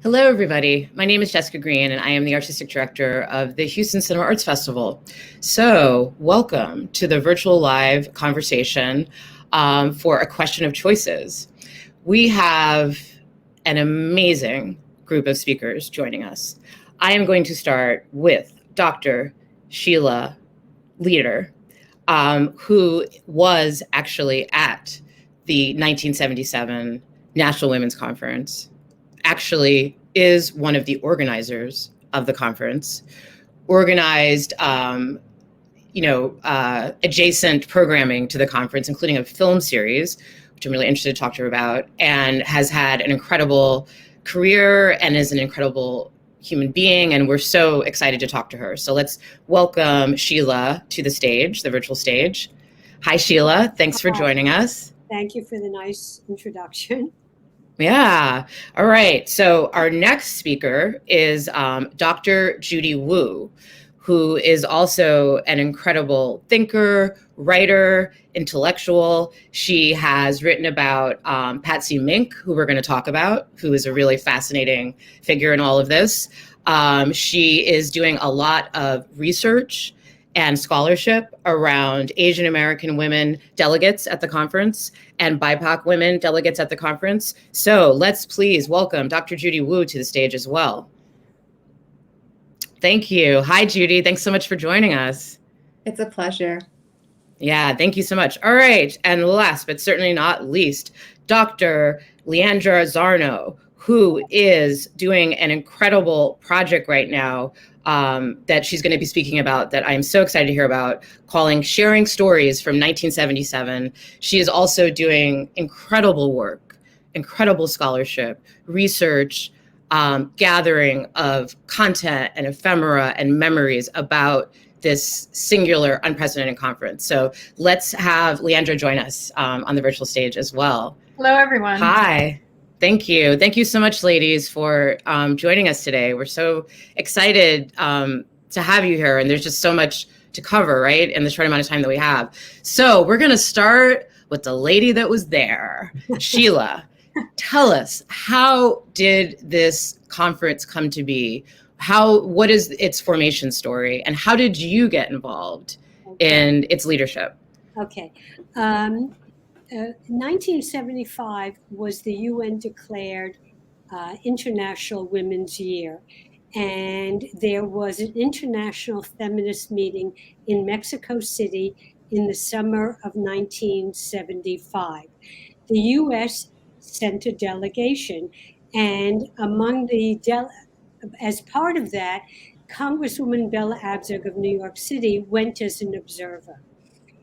Hello, everybody. My name is Jessica Green, and I am the Artistic Director of the Houston Cinema Arts Festival. So welcome to the virtual live conversation for A Question of Choices. We have an amazing group of speakers joining us. I am going to start with Dr. Sheila Leader, who was actually at the 1977 National Women's Conference, actually is one of the organizers of the conference, organized adjacent programming to the conference, including a film series, which I'm really interested to talk to her about, and has had an incredible career and is an incredible human being, and we're so excited to talk to her. So let's welcome Sheila to the stage, the virtual stage. Hi, Sheila. Thanks for joining us. Thank you for the nice introduction. Yeah. All right. So our next speaker is Dr. Judy Wu, who is also an incredible thinker, writer, intellectual. She has written about Patsy Mink, who we're going to talk about, who is a really fascinating figure in all of this. She is doing a lot of research and scholarship around Asian American women delegates at the conference and BIPOC women delegates at the conference. So let's please welcome Dr. Judy Wu to the stage as well. Thank you. Hi, Judy. Thanks so much for joining us. It's a pleasure. Yeah, thank you so much. All right. And last but certainly not least, Dr. Leandra Zarno, who is doing an incredible project right now that she's going to be speaking about that I'm so excited to hear about, calling Sharing Stories from 1977. She is also doing incredible work, incredible scholarship, research, gathering of content and ephemera and memories about this singular, unprecedented conference. So let's have Leandra join us on the virtual stage as well. Hello, everyone. Hi. Thank you. Thank you so much, ladies, for joining us today. We're so excited to have you here, and there's just so much to cover, right, in the short amount of time that we have. So we're going to start with the lady that was there. Sheila, tell us, how did this conference come to be? What is its formation story, and how did you get involved in its leadership? Okay. 1975 was the UN declared International Women's Year, and there was an international feminist meeting in Mexico City in the summer of 1975. The U.S. sent a delegation, and among as part of that, Congresswoman Bella Abzug of New York City went as an observer.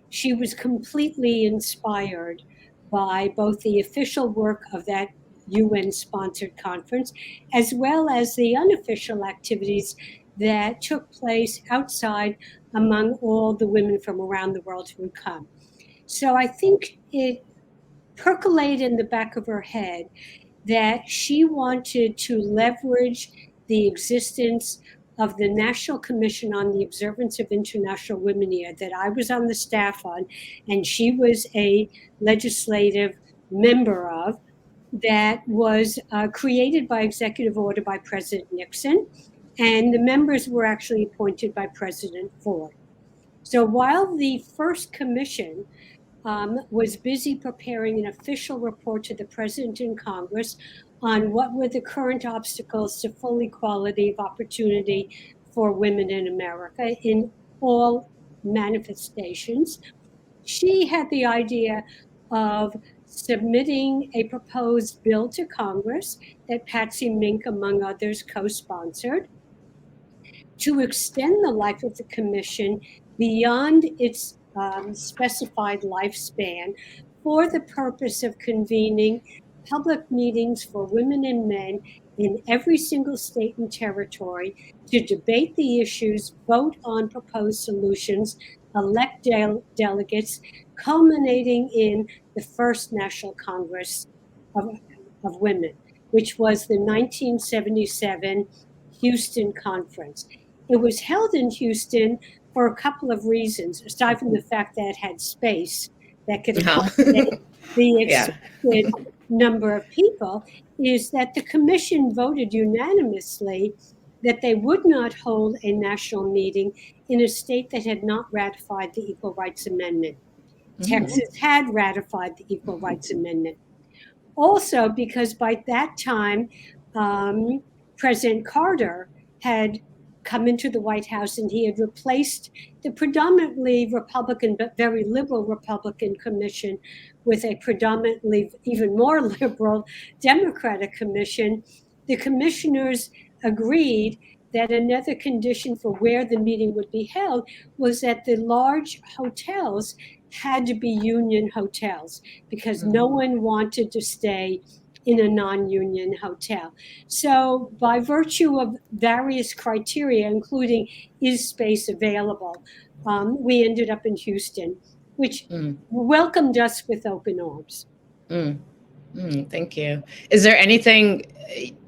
She was completely inspired by both the official work of that UN-sponsored conference, as well as the unofficial activities that took place outside among all the women from around the world who would come. So I think it percolated in the back of her head that she wanted to leverage the existence of the National Commission on the Observance of International Women Year that I was on the staff on, and she was a legislative member of, that was created by executive order by President Nixon, and the members were actually appointed by President Ford. So while the first commission was busy preparing an official report to the President and Congress on what were the current obstacles to full equality of opportunity for women in America in all manifestations, she had the idea of submitting a proposed bill to Congress that Patsy Mink, among others, co-sponsored, to extend the life of the commission beyond its specified lifespan for the purpose of convening public meetings for women and men in every single state and territory to debate the issues, vote on proposed solutions, elect delegates, culminating in the first National Congress of Women, which was the 1977 Houston Conference. It was held in Houston for a couple of reasons, aside from the fact that it had space that could accommodate the expected number of people. critical is that the commission voted unanimously that they would not hold a national meeting in a state that had not ratified the Equal Rights Amendment. Texas had ratified the Equal Rights Amendment. Also, because by that time, President Carter had come into the White House and he had replaced the predominantly Republican but very liberal Republican commission with a predominantly even more liberal Democratic commission. The commissioners agreed that another condition for where the meeting would be held was that the large hotels had to be union hotels because no one wanted to stay in a non-union hotel. So by virtue of various criteria, including is space available, we ended up in Houston, which welcomed us with open arms. Thank you. Is there anything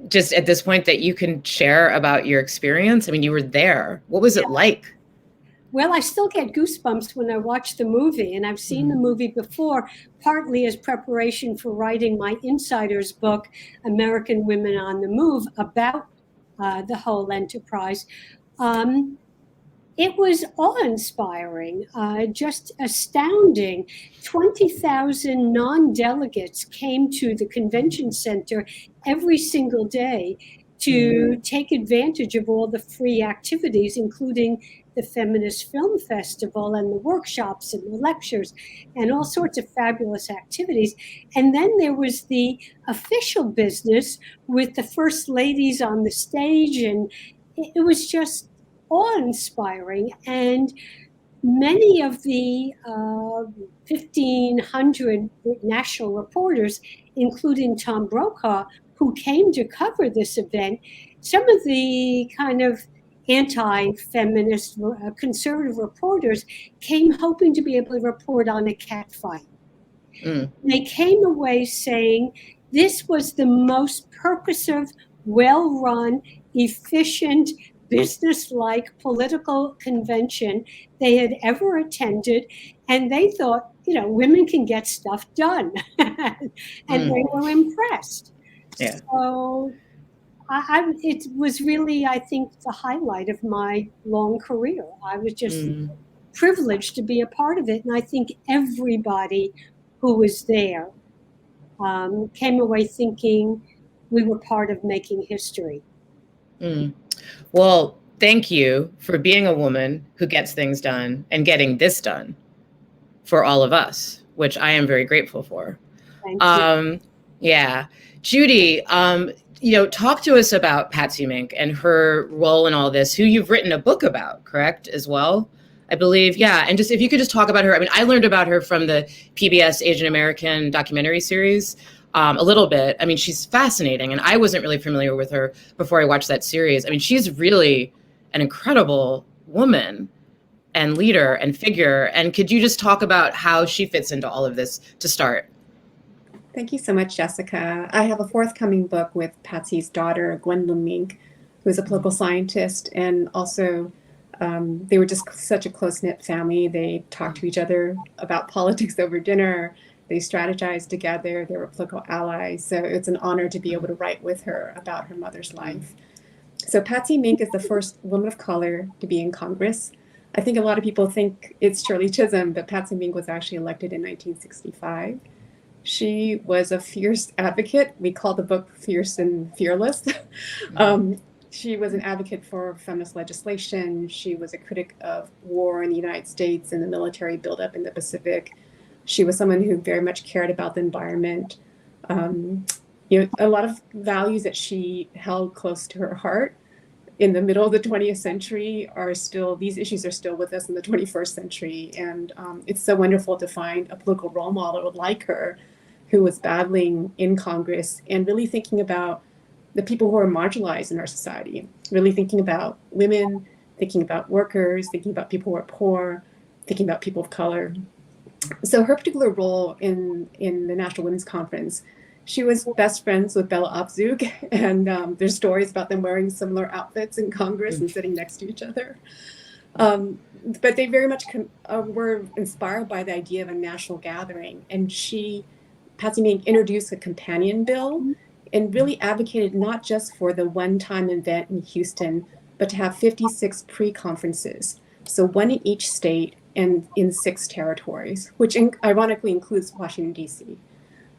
just at this point that you can share about your experience? I mean, you were there. What was it like? Well, I still get goosebumps when I watch the movie, and I've seen the movie before, partly as preparation for writing my insider's book, American Women on the Move, about the whole enterprise. It was awe-inspiring, just astounding. 20,000 non-delegates came to the convention center every single day to take advantage of all the free activities, including the Feminist Film Festival and the workshops and the lectures and all sorts of fabulous activities. And then there was the official business with the first ladies on the stage, and it was just awe-inspiring. And many of the 1,500 national reporters, including Tom Brokaw, who came to cover this event, some of the kind of anti-feminist conservative reporters came hoping to be able to report on a cat fight. They came away saying this was the most purposive, well-run, efficient, business-like political convention they had ever attended, and they thought, women can get stuff done, and they were impressed. Yeah. So it was really, I think, the highlight of my long career. I was just privileged to be a part of it, and I think everybody who was there came away thinking we were part of making history. Well, thank you for being a woman who gets things done and getting this done for all of us, which I am very grateful for. Thank you. Yeah. Judy, talk to us about Patsy Mink and her role in all this, who you've written a book about, correct, as well? I believe, yeah. And just if you could just talk about her. I mean, I learned about her from the PBS Asian American documentary series a little bit. I mean, she's fascinating, and I wasn't really familiar with her before I watched that series. I mean, she's really an incredible woman and leader and figure. And could you just talk about how she fits into all of this to start? Thank you so much, Jessica. I have a forthcoming book with Patsy's daughter, Gwendolyn Mink, who is a political scientist, and also they were just such a close-knit family. They talked to each other about politics over dinner. They strategized together. They were political allies. So it's an honor to be able to write with her about her mother's life. So Patsy Mink is the first woman of color to be in Congress. I think a lot of people think it's Shirley Chisholm, but Patsy Mink was actually elected in 1965. She was a fierce advocate. We call the book Fierce and Fearless. She was an advocate for feminist legislation. She was a critic of war in the United States and the military buildup in the Pacific. She was someone who very much cared about the environment. A lot of values that she held close to her heart in the middle of the 20th century these issues are still with us in the 21st century. And it's so wonderful to find a political role model like her who was battling in Congress and really thinking about the people who are marginalized in our society, really thinking about women, thinking about workers, thinking about people who are poor, thinking about people of color. So her particular role in the National Women's Conference, she was best friends with Bella Abzug, and there's stories about them wearing similar outfits in Congress and sitting next to each other. But they very much were inspired by the idea of a national gathering, and Patsy Mink introduced a companion bill and really advocated not just for the one-time event in Houston, but to have 56 pre-conferences, so one in each state and in 6 territories, which ironically includes Washington, D.C.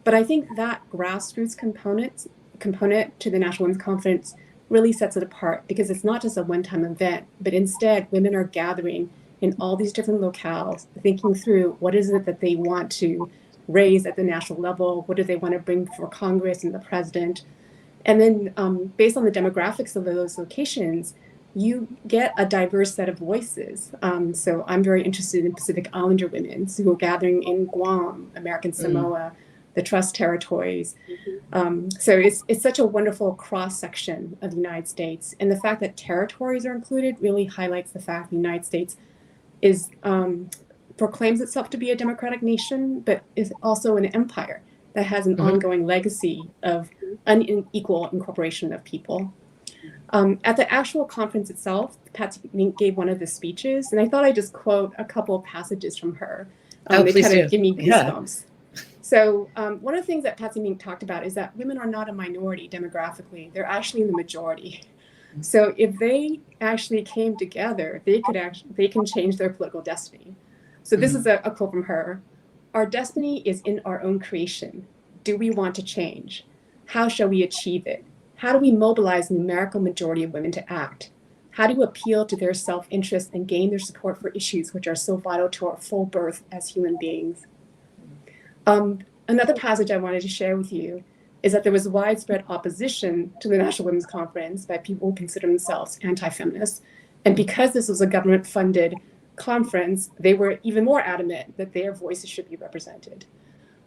But I think that grassroots component to the National Women's Conference really sets it apart, because it's not just a one-time event, but instead women are gathering in all these different locales, thinking through what is it that they want to raise at the national level, what do they want to bring before Congress and the president. And then based on the demographics of those locations, you get a diverse set of voices. So I'm very interested in Pacific Islander women who are gathering in Guam, American Samoa, the Trust Territories. So it's such a wonderful cross-section of the United States. And the fact that territories are included really highlights the fact the United States is proclaims itself to be a democratic nation, but is also an empire that has an ongoing legacy of unequal incorporation of people. At the actual conference itself, Patsy Mink gave one of the speeches, and I thought I'd just quote a couple of passages from her. They kind of give me goosebumps. Yeah. So one of the things that Patsy Mink talked about is that women are not a minority demographically; they're actually in the majority. So if they actually came together, they can change their political destiny. So this is a quote from her: "Our destiny is in our own creation. Do we want to change? How shall we achieve it? How do we mobilize the numerical majority of women to act? How do we appeal to their self-interest and gain their support for issues which are so vital to our full birth as human beings?" Another passage I wanted to share with you is that there was widespread opposition to the National Women's Conference by people who consider themselves anti-feminist. And because this was a government-funded conference, they were even more adamant that their voices should be represented.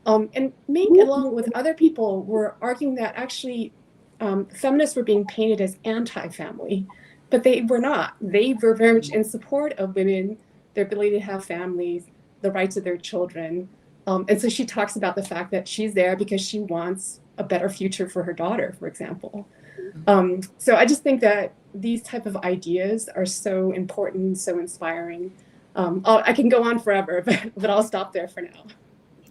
And Mink, along with other people, were arguing that actually feminists were being painted as anti-family, but they were not. They were very much in support of women, their ability to have families, the rights of their children. And so she talks about the fact that she's there because she wants a better future for her daughter, for example. So I just think that these type of ideas are so important, so inspiring. I can go on forever, but I'll stop there for now.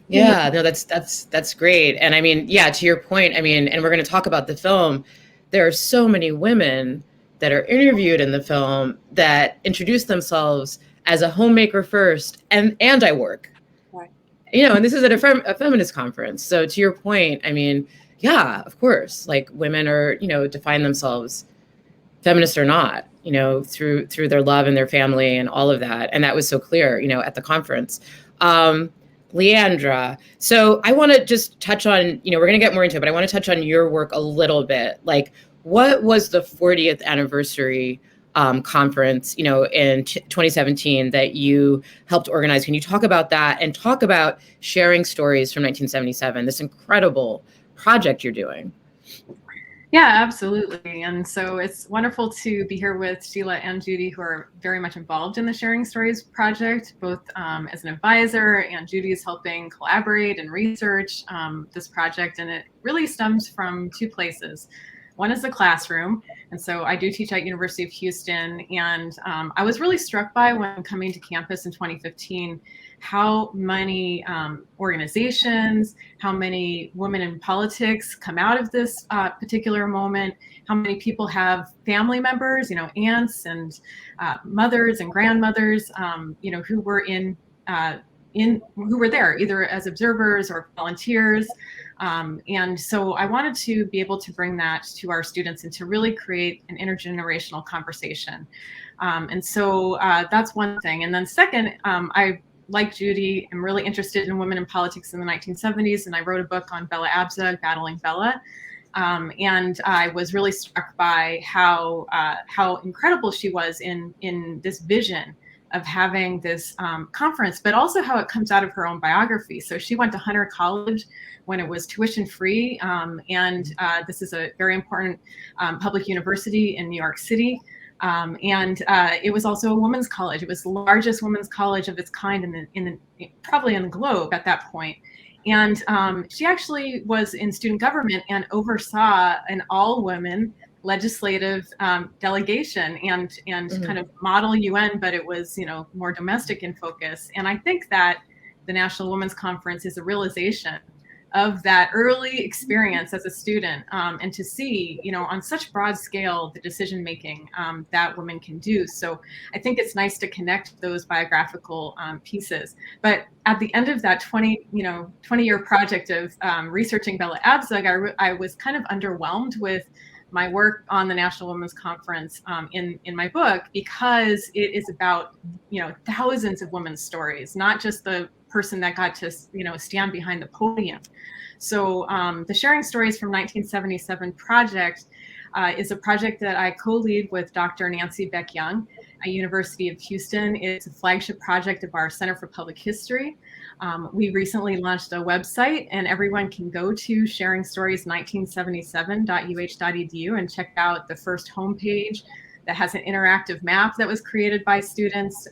Yeah, no, that's great. And I mean, yeah, to your point, I mean, and we're going to talk about the film. There are so many women that are interviewed in the film that introduce themselves as a homemaker first, and I work. Right. You know, and this is at a feminist conference. So to your point, I mean, yeah, of course, like women are, you know, define themselves feminist or not, you know, through their love and their family and all of that. And that was so clear, you know, at the conference. Leandra, so I want to just touch on, you know, we're going to get more into it, but I want to touch on your work a little bit. Like, what was the 40th anniversary conference, you know, in 2017 that you helped organize? Can you talk about that and talk about sharing stories from 1977, this incredible project you're doing? Yeah, absolutely. And so it's wonderful to be here with Sheila and Judy, who are very much involved in the Sharing Stories project, both as an advisor, and Judy is helping collaborate and research this project. And it really stems from 2 places. One is the classroom. And so I do teach at University of Houston. And I was really struck by, when coming to campus in 2015, how many organizations, how many women in politics come out of this particular moment, how many people have family members, you know, aunts and mothers and grandmothers, you know, who were who were there either as observers or volunteers. And so I wanted to be able to bring that to our students and to really create an intergenerational conversation. And so that's one thing. And then second, I, like Judy, am really interested in women in politics in the 1970s, and I wrote a book on Bella Abzug, Battling Bella. And I was really struck by how incredible she was in this vision of having this conference, but also how it comes out of her own biography. So she went to Hunter College when it was tuition free, and this is a very important public university in New York City. And it was also a women's college. It was the largest women's college of its kind probably in the globe at that point. And she actually was in student government and oversaw an all-women legislative delegation and kind of model UN, but it was, you know, more domestic in focus. And I think that the National Women's Conference is a realization of that early experience as a student, and to see, on such broad scale, the decision making that women can do. So I think it's nice to connect those biographical pieces. But at the end of that 20-year project of researching Bella Abzug, I was kind of underwhelmed with my work on the National Women's Conference in my book, because it is about thousands of women's stories, not just the person that got to stand behind the podium. So the Sharing Stories from 1977 project is a project that I co-lead with Dr. Nancy Beck-Young at University of Houston. It's a flagship project of our Center for Public History. We recently launched a website, and everyone can go to sharingstories1977.uh.edu and check out the first homepage that has an interactive map that was created by students,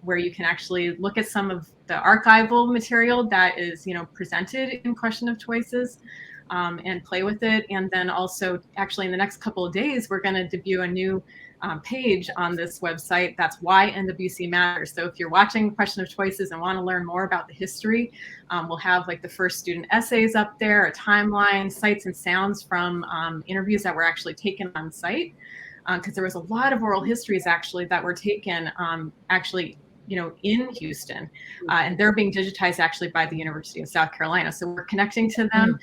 where you can actually look at some of the archival material that is presented in Question of Choices, and play with it. And then also, actually, in the next couple of days, we're going to debut a new page on this website. That's Why NWC Matters. So if you're watching Question of Choices and want to learn more about the history, we'll have like the first student essays up there, a timeline, sights and sounds from interviews that were actually taken on site. Because there was a lot of oral histories actually that were taken in Houston, and they're being digitized actually by the University of South Carolina. So we're connecting to them.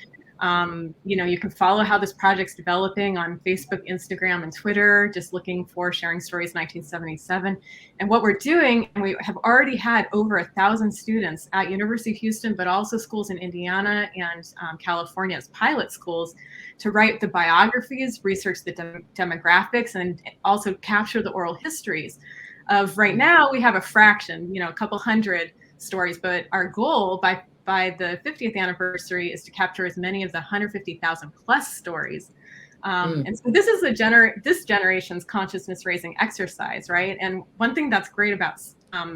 You can follow how this project's developing on Facebook, Instagram, and Twitter, just looking for Sharing Stories 1977. And what we're doing, and we have already had over 1,000 students at University of Houston, but also schools in Indiana and California as pilot schools, to write the biographies, research the demographics, and also capture the oral histories of. Right now, we have a fraction, a couple hundred stories, but our goal by the 50th anniversary is to capture as many of the 150,000 plus stories. And so this is this generation's consciousness raising exercise, right? And one thing that's great about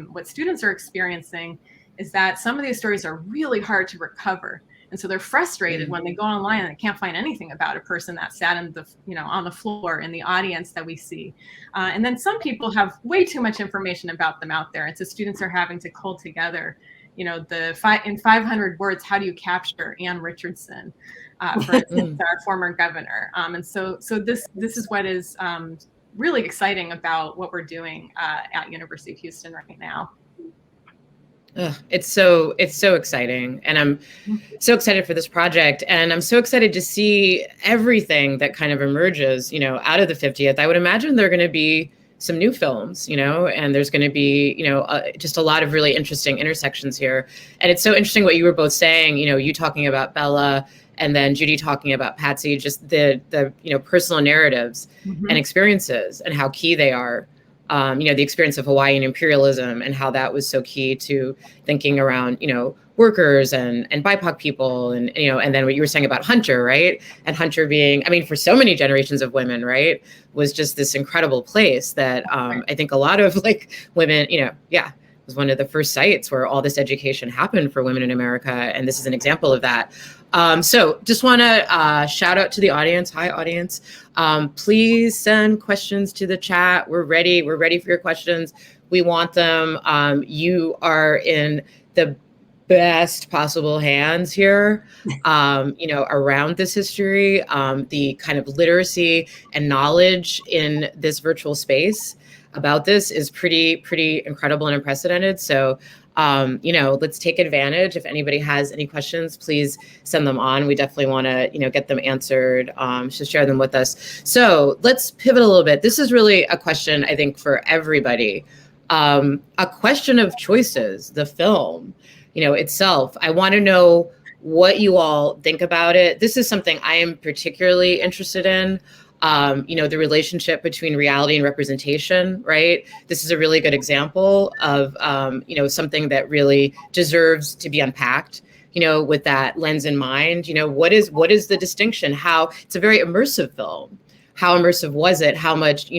what students are experiencing is that some of these stories are really hard to recover. And so they're frustrated when they go online and they can't find anything about a person that sat in the, on the floor in the audience that we see. And then some people have way too much information about them out there. And so students are having to cull together, in 500 words, how do you capture Ann Richardson, for instance, our former governor? And so this is what is really exciting about what we're doing at University of Houston right now. It's so exciting, and I'm so excited for this project, and I'm so excited to see everything that kind of emerges, out of the 50th. I would imagine there are going to be some new films, and there's going to be, just a lot of really interesting intersections here. And it's so interesting what you were both saying, you talking about Bella and then Judy talking about Patsy, just the personal narratives and experiences and how key they are. The experience of Hawaiian imperialism and how that was so key to thinking around, workers and BIPOC people, and then what you were saying about Hunter, right? And Hunter being, for so many generations of women, right, was just this incredible place that I think a lot of women, was one of the first sites where all this education happened for women in America. And this is an example of that. So just want to shout out to the audience. Hi, audience. Please send questions to the chat. We're ready. We're ready for your questions. We want them. You are in the best possible hands here, around this history, the kind of literacy and knowledge in this virtual space about this is pretty incredible and unprecedented. So, let's take advantage. If anybody has any questions, please send them on. We definitely want to, get them answered, so share them with us. So let's pivot a little bit. This is really a question, I think, for everybody. A Question of Choices, the film, itself. I want to know what you all think about it. This is something I am particularly interested in. The relationship between reality and representation, right? This is a really good example of, something that really deserves to be unpacked, with that lens in mind. What is the distinction? How it's a very immersive film. How immersive was it? How much,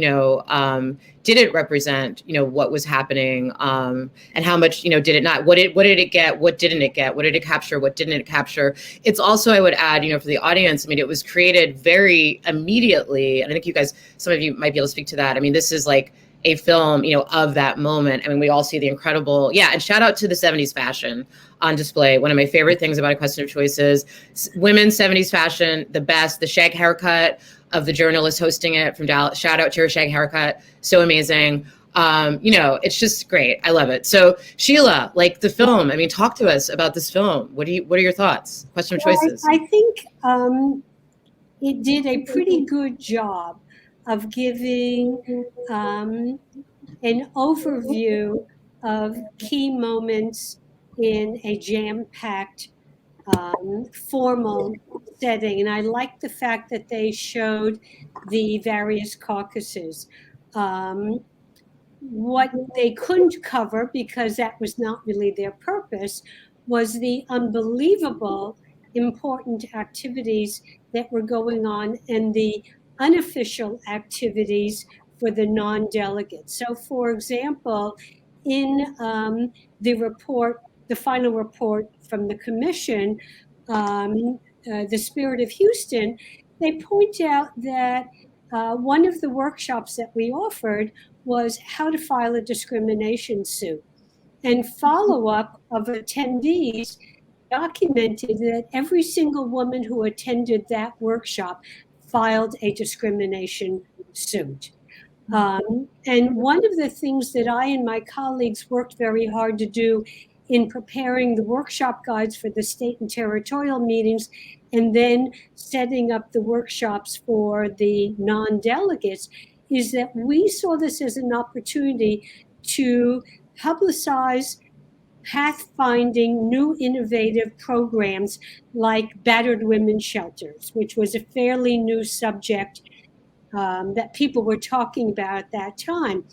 did it represent, what was happening? And how much, did it not? What did it get? What didn't it get? What did it capture? What didn't it capture? It's also, I would add, for the audience, it was created very immediately. And I think some of you might be able to speak to that. This is a film, of that moment. I mean, we all see the incredible, and shout out to the 70s fashion on display. One of my favorite things about A Question of Choice is women's 70s fashion, the best, the shag haircut of the journalist hosting it from Dallas. Shout out to her shag haircut. So amazing. It's just great. I love it. So Sheila, like the film, I mean, talk to us about this film. What are your thoughts? Question of Choices. I think it did a pretty good job of giving an overview of key moments in a jam-packed formal setting. And I like the fact that they showed the various caucuses. What they couldn't cover, because that was not really their purpose, was the unbelievable important activities that were going on and the unofficial activities for the non-delegates. So, for example, in the final report from the commission, the Spurred of Houston, they point out that one of the workshops that we offered was how to file a discrimination suit. And follow-up of attendees documented that every single woman who attended that workshop filed a discrimination suit. And one of the things that I and my colleagues worked very hard to do in preparing the workshop guides for the state and territorial meetings, and then setting up the workshops for the non-delegates, is that we saw this as an opportunity to publicize pathfinding new innovative programs like battered women's shelters, which was a fairly new subject that people were talking about at that time.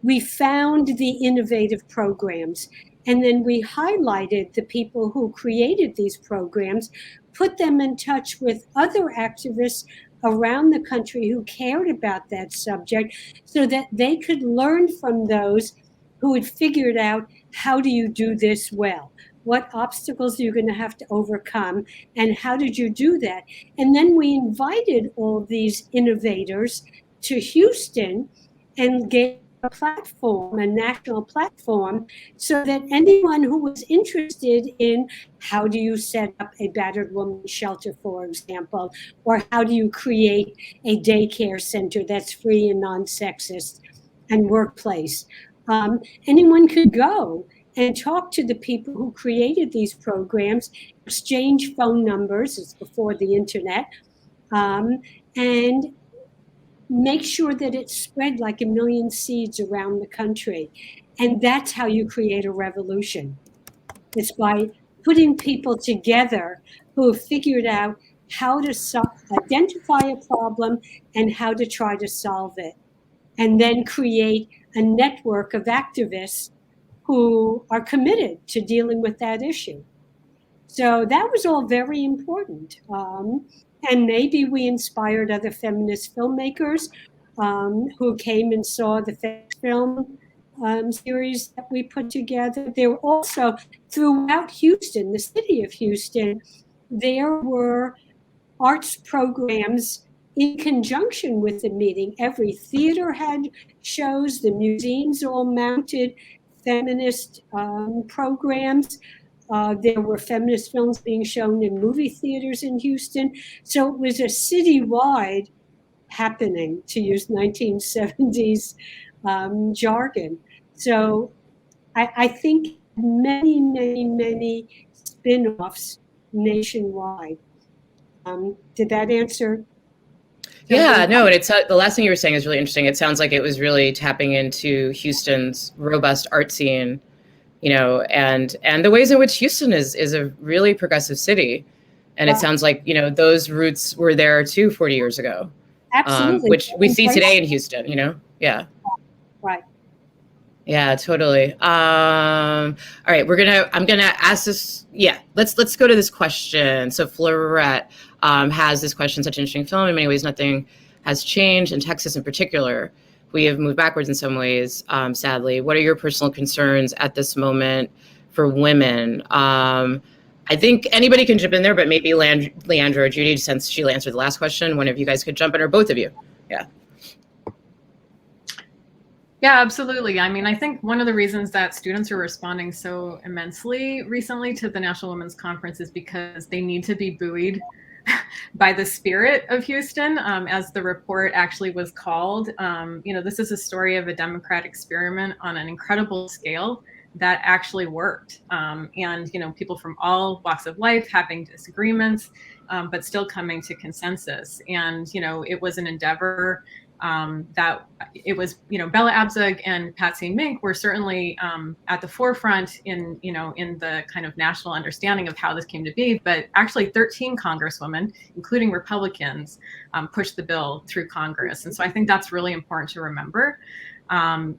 We found the innovative programs, and then we highlighted the people who created these programs, put them in touch with other activists around the country who cared about that subject, so that they could learn from those who had figured out, how do you do this well? What obstacles are you going to have to overcome? And how did you do that? And then we invited all these innovators to Houston and gave a platform, a national platform, so that anyone who was interested in how do you set up a battered women's shelter, for example, or how do you create a daycare center that's free and non-sexist and workplace, anyone could go and talk to the people who created these programs, exchange phone numbers, it's before the internet, and make sure that it spread like a million seeds around the country. And that's how you create a revolution. It's by putting people together who have figured out how to identify a problem and how to try to solve it, and then create a network of activists who are committed to dealing with that issue. So that was all very important. And maybe we inspired other feminist filmmakers who came and saw the film series that we put together. There were also, throughout Houston, the city of Houston, there were arts programs in conjunction with the meeting. Every theater had shows, the museums all mounted feminist programs. There were feminist films being shown in movie theaters in Houston. So it was a citywide happening, to use 1970s jargon. So I think many, many, many spin-offs nationwide. Did that answer? Yeah, no, and it's the last thing you were saying is really interesting. It sounds like it was really tapping into Houston's robust art scene, and the ways in which Houston is a really progressive city. And it sounds like, those roots were there too 40 years ago. Absolutely. Which we see today in Houston, Yeah. Right. Yeah, totally. All right, I'm gonna ask this. Yeah, let's go to this question. So Florette has this question, such an interesting film. In many ways, nothing has changed. In Texas in particular, we have moved backwards in some ways, sadly. What are your personal concerns at this moment for women? I think anybody can jump in there, but maybe Leandra or Judy, since Sheila answered the last question, one of you guys could jump in, or both of you. Yeah. Yeah, absolutely. I mean, I think one of the reasons that students are responding so immensely recently to the National Women's Conference is because they need to be buoyed by the spirit of Houston, as the report actually was called. This is a story of a democratic experiment on an incredible scale that actually worked. And people from all walks of life having disagreements, but still coming to consensus. And, it was an endeavor that it was, Bella Abzug and Patsy Mink were certainly at the forefront in the kind of national understanding of how this came to be. But actually 13 congresswomen, including Republicans, pushed the bill through Congress. And so I think that's really important to remember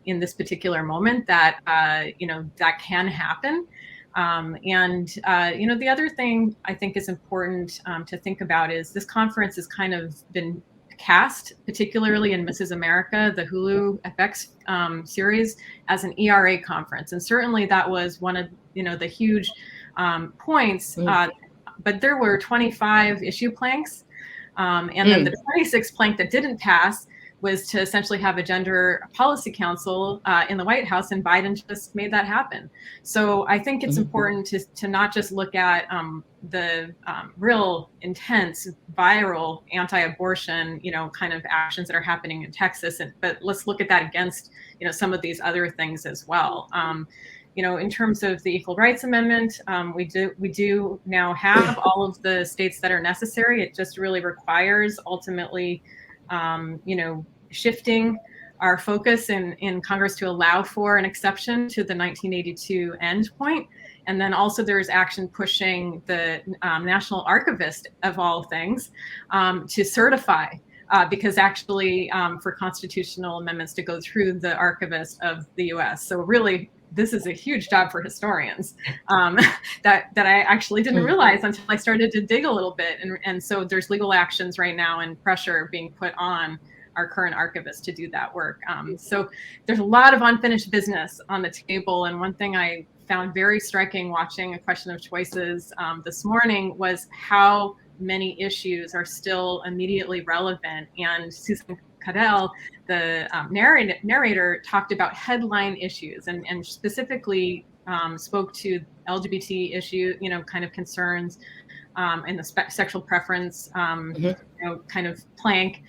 in this particular moment that, that can happen. The other thing I think is important to think about is this conference has kind of been cast, particularly in Mrs. America, the Hulu FX series, as an ERA conference. And certainly that was one of, the huge points, but there were 25 issue planks. And then the 26th plank that didn't pass was to essentially have a gender policy council in the White House, and Biden just made that happen. So I think it's important to not just look at the real intense, viral anti-abortion, kind of actions that are happening in Texas, but let's look at that against, some of these other things as well. In terms of the Equal Rights Amendment, we do now have all of the states that are necessary. It just really requires ultimately, shifting our focus in Congress to allow for an exception to the 1982 endpoint. And then also there's action pushing the National Archivist, of all things, to certify, because actually for constitutional amendments to go through the Archivist of the US. So really, this is a huge job for historians that I actually didn't realize until I started to dig a little bit. And so there's legal actions right now and pressure being put on our current archivist to do that work. So there's a lot of unfinished business on the table. And one thing I found very striking watching A Question of Choices this morning was how many issues are still immediately relevant. And Susan Cadell, the narrator, talked about headline issues and specifically spoke to LGBT issue, kind of concerns and the sexual preference, kind of plank,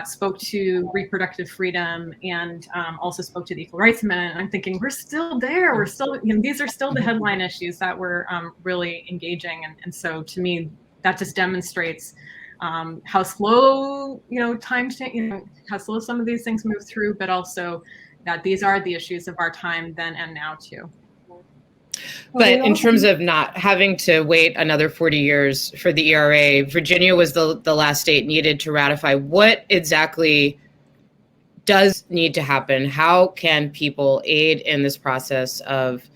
spoke to reproductive freedom, and also spoke to the Equal Rights Amendment. I'm thinking we're still there. We're still, these are still the headline issues that we're really engaging. And so to me, that just demonstrates how slow, how slow some of these things move through, but also that these are the issues of our time then and now too. But in terms of not having to wait another 40 years for the ERA, Virginia was the last state needed to ratify. What exactly does need to happen? How can people aid in this process of,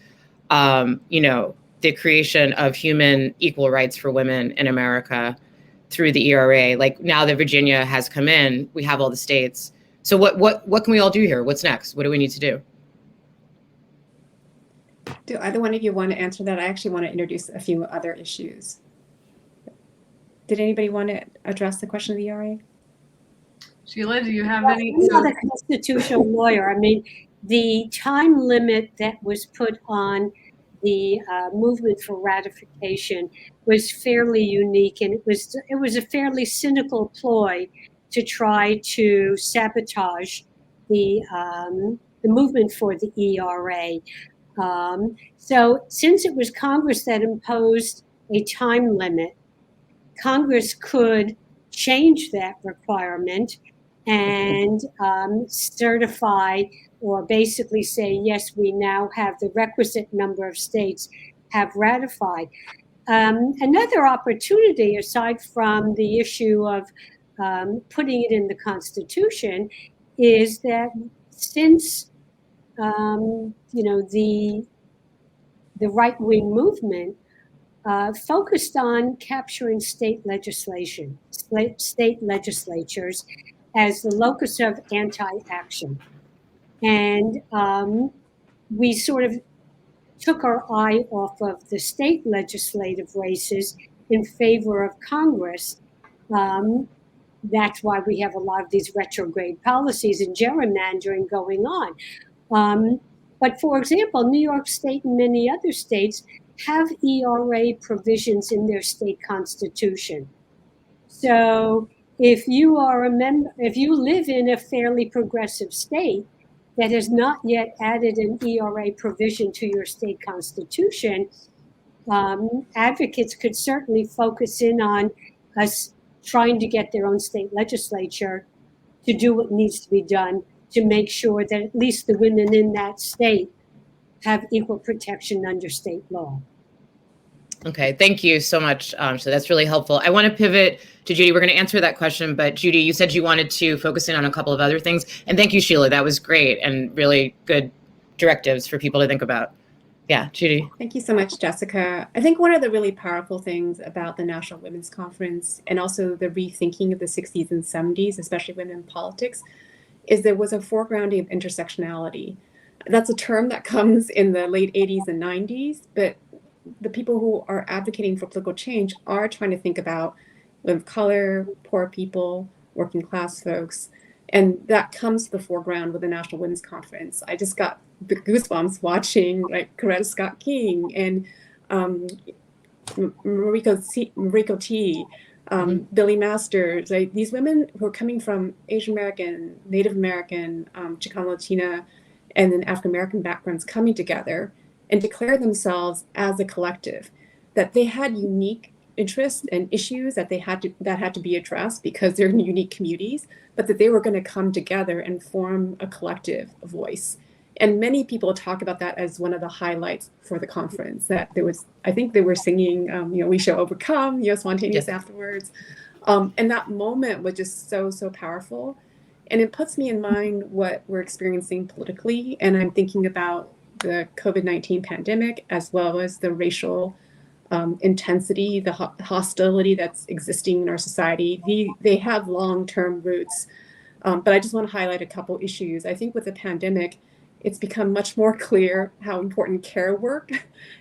the creation of human equal rights for women in America through the ERA? Like now that Virginia has come in, we have all the states. So what can we all do here? What's next? What do we need to do? Do either one of you want to answer that? I actually want to introduce a few other issues. Did anybody want to address the question of the ERA? Sheila, do you have any? I'm not a constitutional lawyer. I mean, the time limit that was put on the movement for ratification was fairly unique, and it was a fairly cynical ploy to try to sabotage the movement for the ERA. So since it was Congress that imposed a time limit, Congress could change that requirement and certify, or basically say, yes, we now have the requisite number of states have ratified. Another opportunity, aside from the issue of putting it in the Constitution, is that since the right-wing movement focused on capturing state legislatures as the locus of anti-action. And we sort of took our eye off of the state legislative races in favor of Congress. that's why we have a lot of these retrograde policies and gerrymandering going on. But for example, New York State and many other states have ERA provisions in their state constitution. So if you are a member, if you live in a fairly progressive state that has not yet added an ERA provision to your state constitution, advocates could certainly focus in on us trying to get their own state legislature to do what needs to be done to make sure that at least the women in that state have equal protection under state law. Okay, thank you so much. So that's really helpful. I want to pivot to Judy. We're going to answer that question, but Judy, you said you wanted to focus in on a couple of other things. And thank you, Sheila. That was great and really good directives for people to think about. Yeah, Judy. Thank you so much, Jessica. I think one of the really powerful things about the National Women's Conference and also the rethinking of the 60s and 70s, especially women in politics, is there was a foregrounding of intersectionality. That's a term that comes in the late 80s and 90s, but the people who are advocating for political change are trying to think about women of color, poor people, working class folks, and that comes to the foreground with the National Women's Conference. I just got the goosebumps watching like Coretta Scott King and Mariko T, Billy Masters, right? These women who are coming from Asian American, Native American, Chicano Latina, and then African American backgrounds coming together and declare themselves as a collective, that they had unique interests and issues that had to be addressed because they're in unique communities, but that they were going to come together and form a collective voice. And many people talk about that as one of the highlights for the conference, that there was, I think they were singing, we shall overcome, spontaneous afterwards. And that moment was just so, so powerful. And it puts me in mind what we're experiencing politically. And I'm thinking about the COVID-19 pandemic, as well as the racial intensity, the hostility that's existing in our society. They have long-term roots. But I just want to highlight a couple issues. I think with the pandemic, it's become much more clear how important care work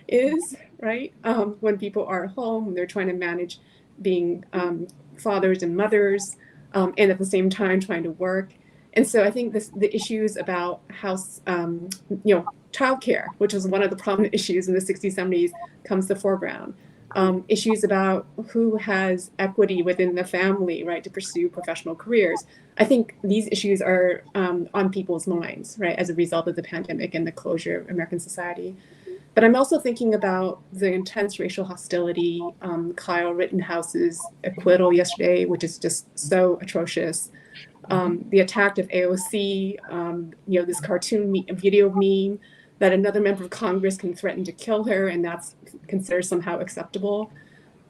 is, right? When people are home, they're trying to manage being fathers and mothers, and at the same time trying to work. And so I think the issues about house, childcare, which was one of the prominent issues in the 60s, 70s, comes to the foreground. Issues about who has equity within the family, right, to pursue professional careers. I think these issues are on people's minds, right, as a result of the pandemic and the closure of American society. But I'm also thinking about the intense racial hostility, Kyle Rittenhouse's acquittal yesterday, which is just so atrocious. The attack of AOC, this cartoon video meme that another member of Congress can threaten to kill her, and that's considered somehow acceptable.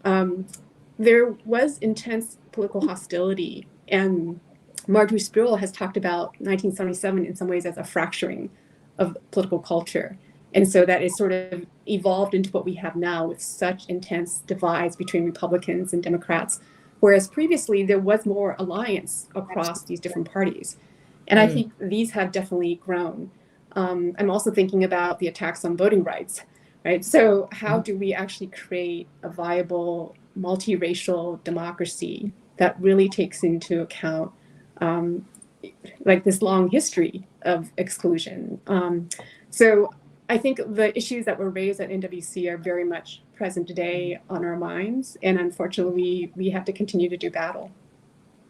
There was intense political hostility, and Marjorie Sproul has talked about 1977 in some ways as a fracturing of political culture. And so that is sort of evolved into what we have now with such intense divides between Republicans and Democrats, whereas previously there was more alliance across these different parties. And I think these have definitely grown. I'm also thinking about the attacks on voting rights, right? So how do we actually create a viable multiracial democracy that really takes into account like this long history of exclusion? So I think the issues that were raised at NWC are very much present today on our minds. And unfortunately, we have to continue to do battle.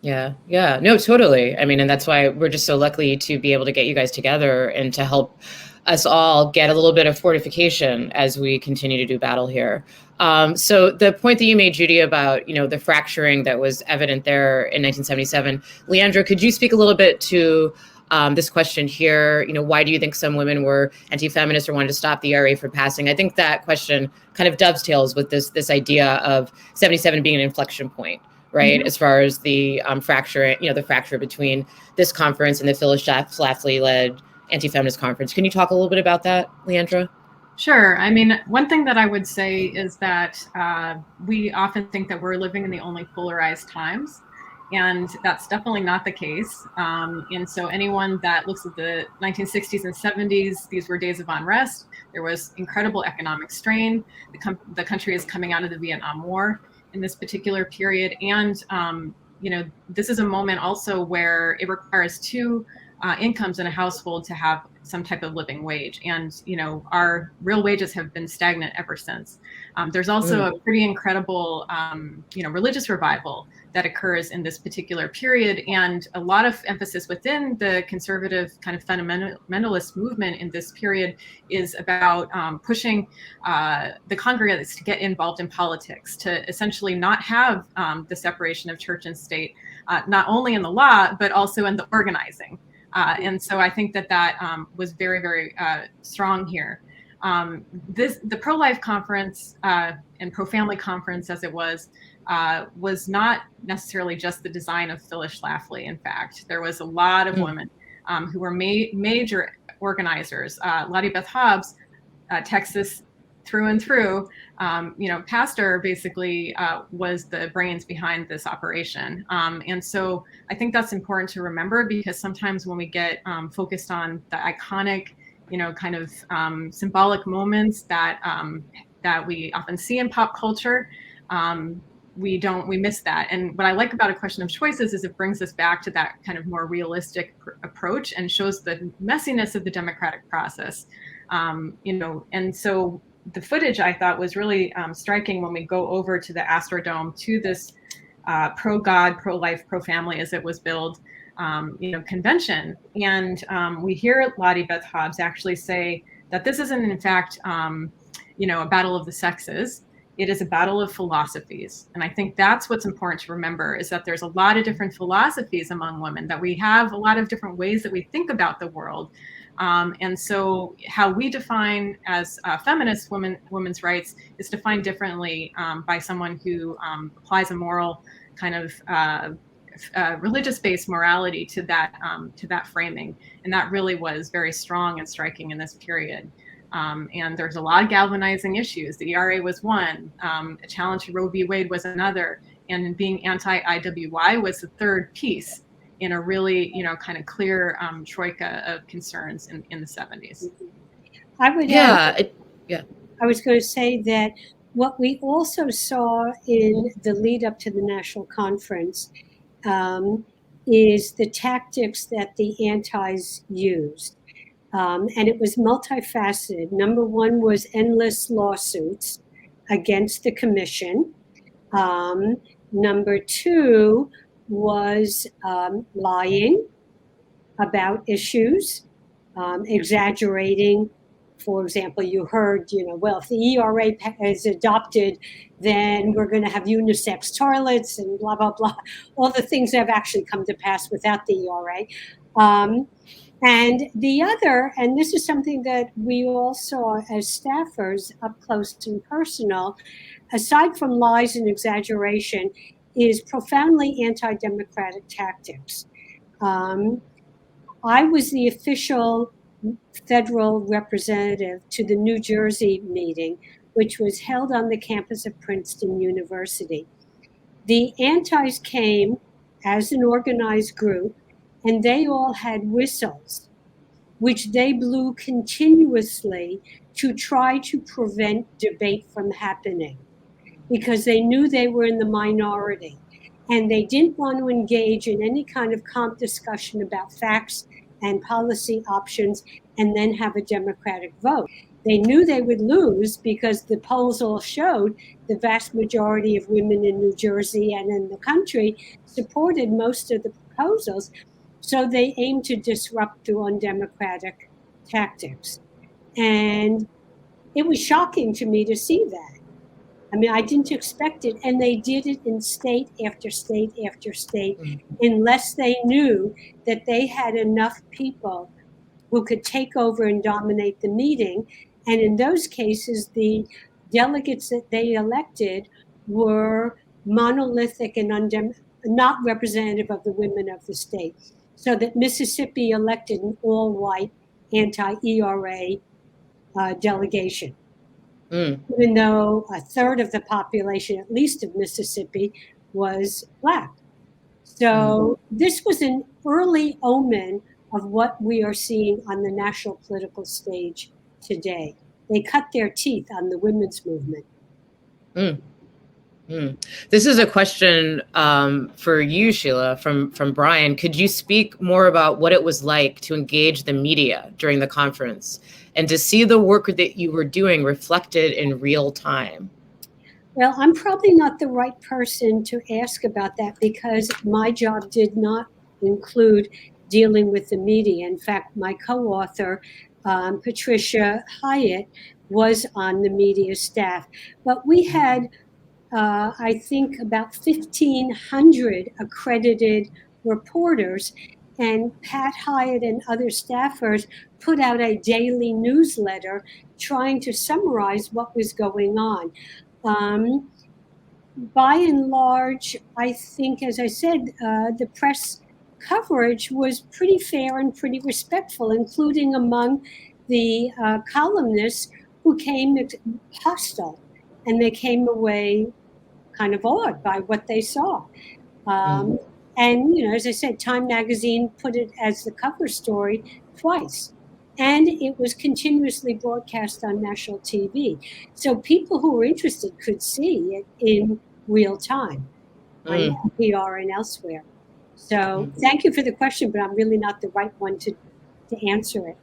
Yeah, no, totally. I mean, and that's why we're just so lucky to be able to get you guys together and to help us all get a little bit of fortification as we continue to do battle here. So the point that you made, Judy, about, the fracturing that was evident there in 1977, Leandra, could you speak a little bit to this question here? Why do you think some women were anti-feminist or wanted to stop the ERA from passing? I think that question kind of dovetails with this idea of 77 being an inflection point, right? As far as the fracture, the fracture between this conference and the Phyllis Schlafly-led anti-feminist conference. Can you talk a little bit about that, Leandra? Sure. I mean, one thing that I would say is that we often think that we're living in the only polarized times. And that's definitely not the case. And so anyone that looks at the 1960s and 70s, these were days of unrest. There was incredible economic strain. The country is coming out of the Vietnam War in this particular period. And this is a moment also where it requires two incomes in a household to have some type of living wage. And, our real wages have been stagnant ever since. There's also a pretty incredible, religious revival that occurs in this particular period. And a lot of emphasis within the conservative kind of fundamentalist movement in this period is about pushing the congregants to get involved in politics, to essentially not have the separation of church and state, not only in the law, but also in the organizing. And so I think that was very, very strong here. The pro-life conference and pro-family conference, as it was not necessarily just the design of Phyllis Schlafly. In fact, there was a lot of women who were major organizers. Lottie Beth Hobbs, Texas through and through, pastor basically was the brains behind this operation. And so I think that's important to remember, because sometimes when we get focused on the iconic, kind of symbolic moments that we often see in pop culture, we miss that. And what I like about A Question of Choices is it brings us back to that kind of more realistic approach and shows the messiness of the democratic process. And so the footage I thought was really striking when we go over to the Astrodome, to this pro-God, pro-life, pro-family, as it was billed, convention. And we hear Lottie Beth Hobbs actually say that this isn't, in fact, a battle of the sexes. It is a battle of philosophies. And I think that's what's important to remember, is that there's a lot of different philosophies among women, that we have a lot of different ways that we think about the world. And so how we define as feminist women's rights is defined differently by someone who applies a moral kind of religious-based morality to that framing. And that really was very strong and striking in this period. And there's a lot of galvanizing issues. The ERA was one, a challenge to Roe v. Wade was another, and being anti-IWI was the third piece in a really, kind of clear troika of concerns in the 70s. I would add, I was going to say that what we also saw in the lead up to the national conference is the tactics that the antis used. And it was multifaceted. Number one was endless lawsuits against the commission. Number two was lying about issues, exaggerating. For example, you heard, well, if the ERA is adopted, then we're going to have unisex toilets and blah, blah, blah. All the things that have actually come to pass without the ERA. And the other, and this is something that we all saw as staffers up close and personal, aside from lies and exaggeration, is profoundly anti-democratic tactics. I was the official federal representative to the New Jersey meeting, which was held on the campus of Princeton University. The antis came as an organized group, and they all had whistles, which they blew continuously to try to prevent debate from happening, because they knew they were in the minority and they didn't want to engage in any kind of discussion about facts and policy options and then have a democratic vote. They knew they would lose because the polls all showed the vast majority of women in New Jersey and in the country supported most of the proposals. So they aimed to disrupt through undemocratic tactics. And it was shocking to me to see that. I mean, I didn't expect it. And they did it in state after state after state, unless they knew that they had enough people who could take over and dominate the meeting. And in those cases, the delegates that they elected were monolithic and not representative of the women of the state. So that Mississippi elected an all-white anti-ERA delegation. Even though a third of the population, at least of Mississippi, was Black. So this was an early omen of what we are seeing on the national political stage today. They cut their teeth on the women's movement. This is a question for you, Sheila, from Brian. Could you speak more about what it was like to engage the media during the conference and to see the work that you were doing reflected in real time? Well, I'm probably not the right person to ask about that because my job did not include dealing with the media. In fact, my co-author, Patricia Hyatt, was on the media staff. But we had I think about 1,500 accredited reporters, and Pat Hyatt and other staffers put out a daily newsletter trying to summarize what was going on. By and large, I think, as I said, the press coverage was pretty fair and pretty respectful, including among the columnists who came hostile, and they came away kind of awed by what they saw. And, as I said, Time Magazine put it as the cover story twice. And it was continuously broadcast on national TV. So people who were interested could see it in real time on NPR and elsewhere. So thank you for the question, but I'm really not the right one to answer it.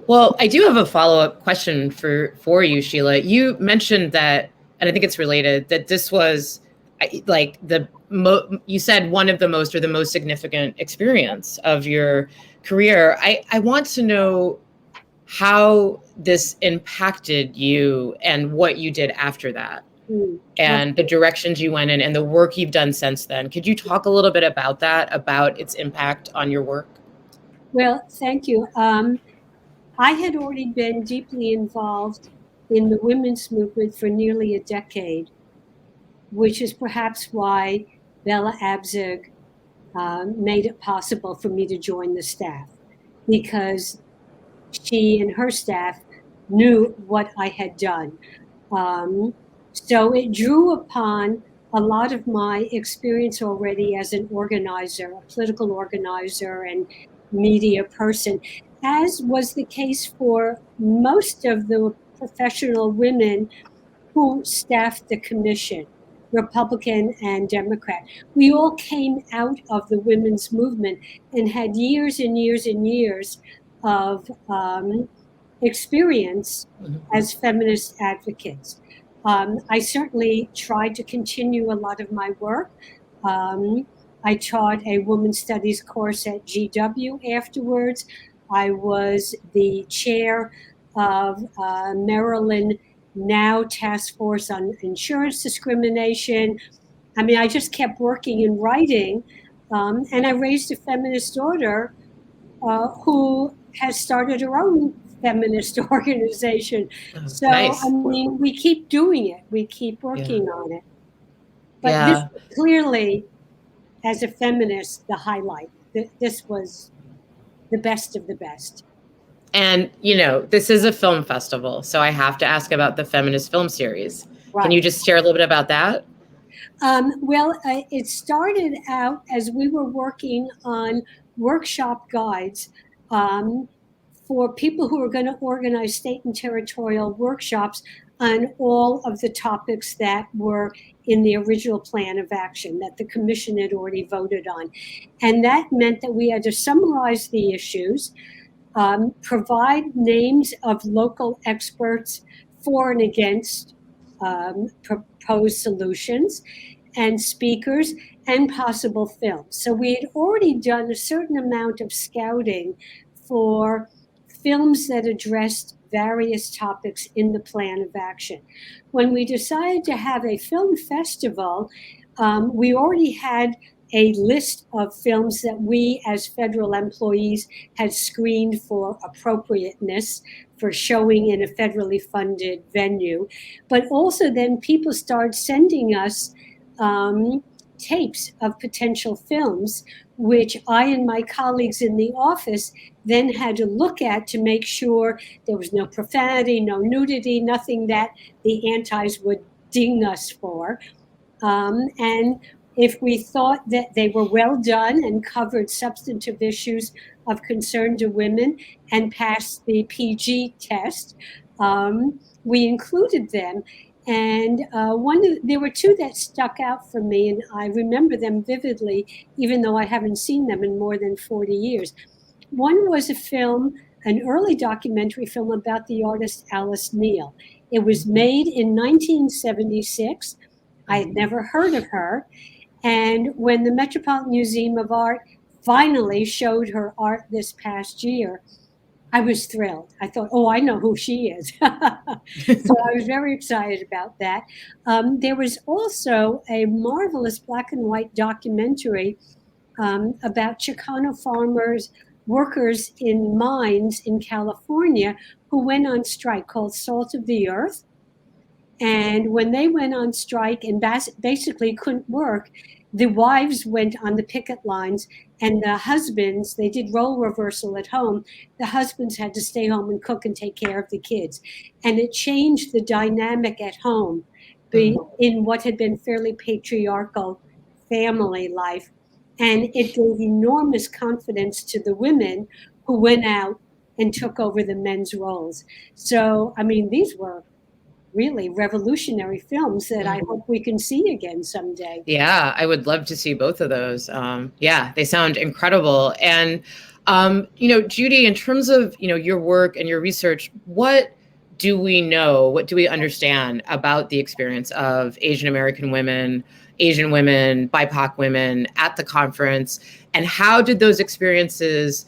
Well, I do have a follow-up question for you, Sheila. You mentioned that, and I think it's related, that this was like you said one of the most or the most significant experience of your career. I want to know how this impacted you and what you did after that and the directions you went in and the work you've done since then. Could you talk a little bit about that, about its impact on your work? Well, thank you. I had already been deeply involved in the women's movement for nearly a decade, which is perhaps why Bella Abzug made it possible for me to join the staff, because she and her staff knew what I had done. So it drew upon a lot of my experience already as an organizer, a political organizer and media person, as was the case for most of the professional women who staffed the commission, Republican and Democrat. We all came out of the women's movement and had years and years and years of experience as feminist advocates. I certainly tried to continue a lot of my work. I taught a women's studies course at GW afterwards. I was the chair of Maryland Now Task Force on Insurance Discrimination. I mean, I just kept working and writing. And I raised a feminist daughter who has started her own feminist organization. So, nice. I mean, we keep doing it. We keep working on it. But this clearly, as a feminist, the highlight. This was the best of the best. And, this is a film festival, so I have to ask about the feminist film series. Right. Can you just share a little bit about that? Well, it started out as we were working on workshop guides for people who are going to organize state and territorial workshops on all of the topics that were in the original plan of action that the commission had already voted on. And that meant that we had to summarize the issues, provide names of local experts for and against proposed solutions, and speakers, and possible films. So we had already done a certain amount of scouting for films that addressed various topics in the plan of action. When we decided to have a film festival, we already had a list of films that we as federal employees had screened for appropriateness for showing in a federally funded venue. But also then people started sending us tapes of potential films, which I and my colleagues in the office then had to look at to make sure there was no profanity, no nudity, nothing that the antis would ding us for. And if we thought that they were well done and covered substantive issues of concern to women and passed the PG test, we included them. And there were two that stuck out for me, and I remember them vividly, even though I haven't seen them in more than 40 years. One was a film, an early documentary film about the artist Alice Neal. It was made in 1976. I had never heard of her. And when the Metropolitan Museum of Art finally showed her art this past year, I was thrilled. I thought, oh, I know who she is. So I was very excited about that. There was also a marvelous black and white documentary about Chicano farmers, workers in mines in California who went on strike, called Salt of the Earth. And when they went on strike and basically couldn't work, the wives went on the picket lines, and the husbands, they did role reversal at home. The husbands had to stay home and cook and take care of the kids. And it changed the dynamic at home in what had been fairly patriarchal family life. And it gave enormous confidence to the women who went out and took over the men's roles. So, I mean, these were really revolutionary films that I hope we can see again someday. Yeah, I would love to see both of those. Yeah, they sound incredible. And, Judy, in terms of, your work and your research, what do we know? What do we understand about the experience of Asian American women, Asian women, BIPOC women at the conference? And how did those experiences,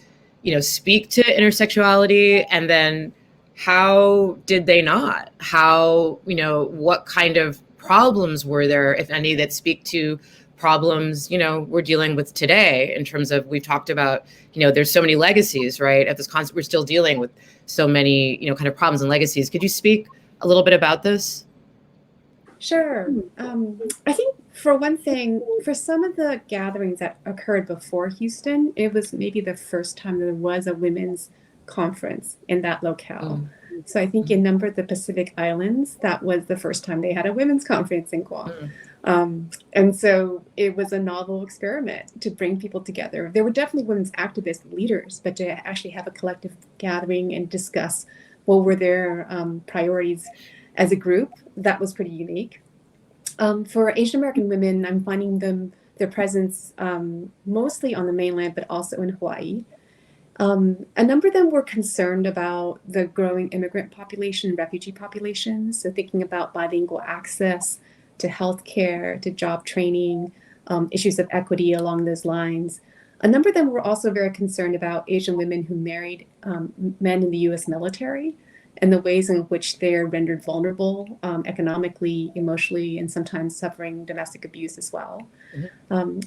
speak to intersexuality? And then how did they not? How, what kind of problems were there, if any, that speak to problems, we're dealing with today in terms of, we've talked about, there's so many legacies, right? At this concept, we're still dealing with so many, kind of problems and legacies. Could you speak a little bit about this? Sure. I think for one thing, for some of the gatherings that occurred before Houston, it was maybe the first time there was a women's conference in that locale. So I think in a number of the Pacific Islands, that was the first time they had a women's conference in Guam. And so it was a novel experiment to bring people together. There were definitely women's activist leaders, but to actually have a collective gathering and discuss what were their priorities as a group, that was pretty unique. For Asian American women, I'm finding their presence mostly on the mainland, but also in Hawaii. A number of them were concerned about the growing immigrant population, refugee populations, so thinking about bilingual access to healthcare, to job training, issues of equity along those lines. A number of them were also very concerned about Asian women who married men in the U.S. military and the ways in which they're rendered vulnerable economically, emotionally, and sometimes suffering domestic abuse as well.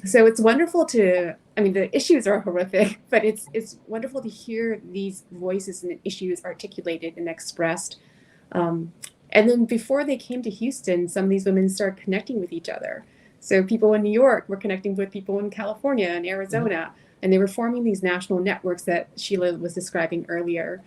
So it's wonderful the issues are horrific, but it's wonderful to hear these voices and issues articulated and expressed. And then before they came to Houston, some of these women started connecting with each other. So people in New York were connecting with people in California and Arizona, and they were forming these national networks that Sheila was describing earlier.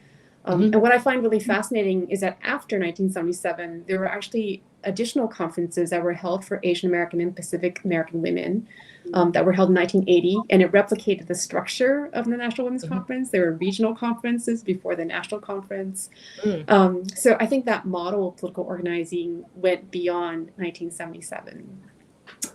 And what I find really fascinating is that after 1977, there were actually additional conferences that were held for Asian American and Pacific American women that were held in 1980, and it replicated the structure of the National Women's Conference. There were regional conferences before the national conference. So I think that model of political organizing went beyond 1977.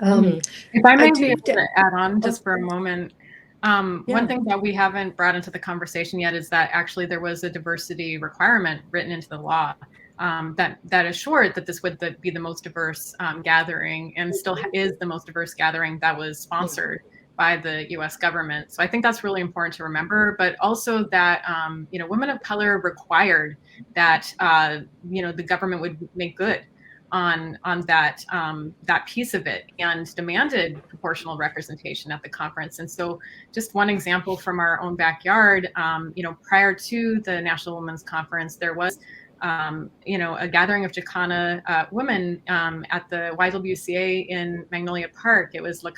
If I may be able to add on just for a moment, one thing that we haven't brought into the conversation yet is that actually there was a diversity requirement written into the law that assured that this would be the most diverse gathering, and still is the most diverse gathering that was sponsored by the U.S. government. So I think that's really important to remember, but also that women of color required that the government would make good on that piece of it, and demanded proportional representation at the conference. And so just one example from our own backyard, prior to the National Women's Conference, there was a gathering of Chicana women at the YWCA in Magnolia Park. It was La